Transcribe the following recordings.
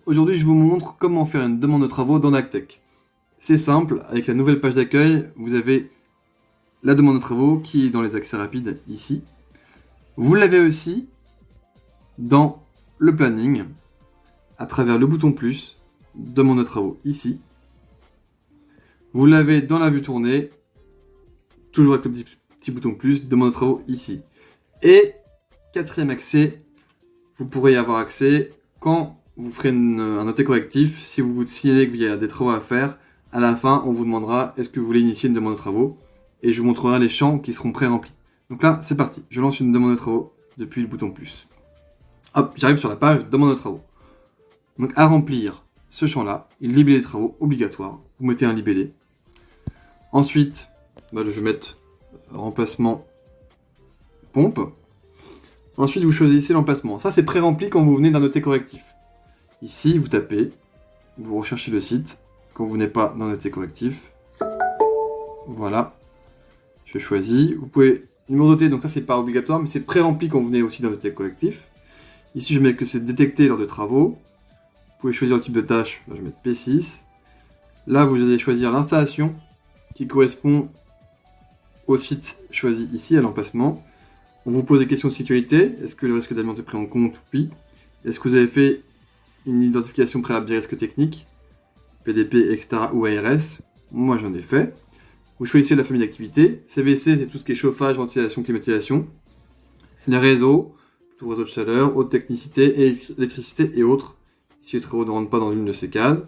Aujourd'hui, je vous montre comment faire une demande de travaux dans Nactech. C'est simple, avec la nouvelle page d'accueil, vous avez la demande de travaux qui est dans les accès rapides ici. Vous l'avez aussi dans le planning, à travers le bouton plus, demande de travaux ici. Vous l'avez dans la vue tournée, toujours avec le petit bouton plus, demande de travaux ici. Et quatrième accès, vous pourrez y avoir accès quand vous ferez un noté correctif. Si vous vous signalez qu'il y a des travaux à faire, à la fin, on vous demandera est-ce que vous voulez initier une demande de travaux et je vous montrerai les champs qui seront pré-remplis. Donc là, c'est parti. Je lance une demande de travaux depuis le bouton plus. Hop, j'arrive sur la page demande de travaux. Donc à remplir ce champ-là, il libellé des travaux obligatoire. Vous mettez un libellé. Ensuite, je vais mettre remplacement pompe. Ensuite, vous choisissez l'emplacement. Ça, c'est pré-rempli quand vous venez d'un noté correctif. Ici, vous tapez, vous recherchez le site quand vous n'êtes pas d'un noté correctif. Voilà. Je choisis. Vous pouvez numéroter, donc ça, c'est pas obligatoire, mais c'est pré-rempli quand vous venez aussi d'un noté correctif. Ici, je mets que c'est détecté lors de travaux. Vous pouvez choisir le type de tâche. Là, je vais mettre P6. Là, vous allez choisir l'installation qui correspond au site choisi ici, à l'emplacement. On vous pose des questions de sécurité. Est-ce que le risque d'amiante est pris en compte? Oui. Est-ce que vous avez fait une identification préalable des risques techniques, PDP, etc. ou ARS? Moi, j'en ai fait. Vous choisissez la famille d'activités. CVC, c'est tout ce qui est chauffage, ventilation, climatisation. Les réseaux, tout réseau de chaleur, haute technicité, électricité et autres, si les travaux ne rentrent pas dans une de ces cases.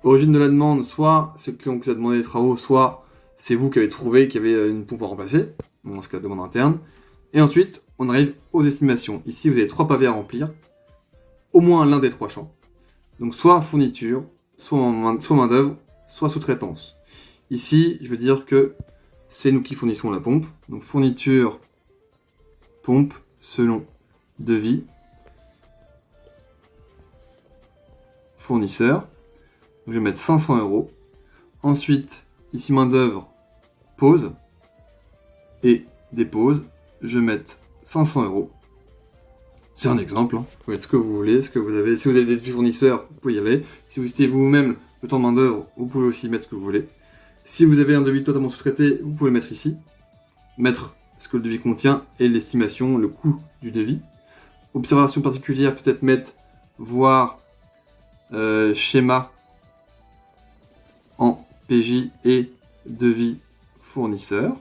Origine de la demande, soit c'est le client qui a demandé les travaux, soit c'est vous qui avez trouvé qu'il y avait une pompe à remplacer, dans ce cas, demande interne. Et ensuite, on arrive aux estimations. Ici, vous avez 3 pavés à remplir, au moins l'un des 3 champs. Donc, soit fourniture, soit main-d'œuvre, soit sous-traitance. Ici, je veux dire que c'est nous qui fournissons la pompe. Donc, fourniture, pompe, selon devis, fournisseur. Donc, je vais mettre 500 €. Ensuite, ici, main-d'œuvre, pause et dépose. Je vais mettre 500 €. C'est un exemple, hein. Vous pouvez mettre ce que vous voulez, ce que vous avez. Si vous avez des devis fournisseurs, vous pouvez y aller. Si vous citez vous-même le temps de main-d'œuvre, vous pouvez aussi mettre ce que vous voulez. Si vous avez un devis totalement sous-traité, vous pouvez le mettre ici. Mettre ce que le devis contient et l'estimation, le coût du devis. Observation particulière, peut-être mettre voir schéma en PJ et devis fournisseur.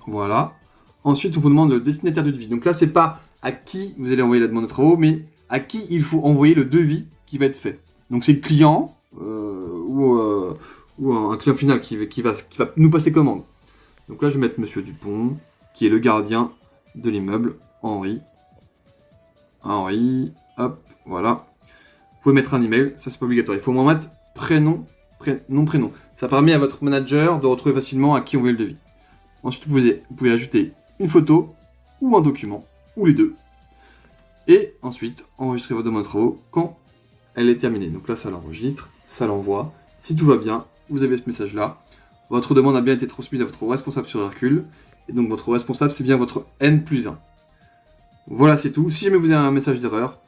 Voilà. Ensuite, on vous demande le destinataire du devis. Donc là, c'est pas à qui vous allez envoyer la demande de travaux, mais à qui il faut envoyer le devis qui va être fait. Donc c'est le client ou un client final qui va nous passer commande. Donc là, je vais mettre Monsieur Dupont, qui est le gardien de l'immeuble, Henri. Henri, hop, voilà. Vous pouvez mettre un email, ça c'est pas obligatoire. Il faut au moins mettre prénom, prénom. Ça permet à votre manager de retrouver facilement à qui envoyer le devis. Ensuite, vous pouvez ajouter une photo ou un document, ou les deux. Et ensuite, enregistrer votre demande de travaux quand elle est terminée. Donc là, ça l'enregistre, ça l'envoie. Si tout va bien, vous avez ce message-là. Votre demande a bien été transmise à votre responsable sur Hercule. Et donc votre responsable, c'est bien votre N+1. Voilà, c'est tout. Si jamais vous avez un message d'erreur,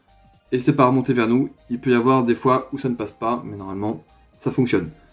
n'hésitez pas à remonter vers nous. Il peut y avoir des fois où ça ne passe pas, mais normalement, ça fonctionne.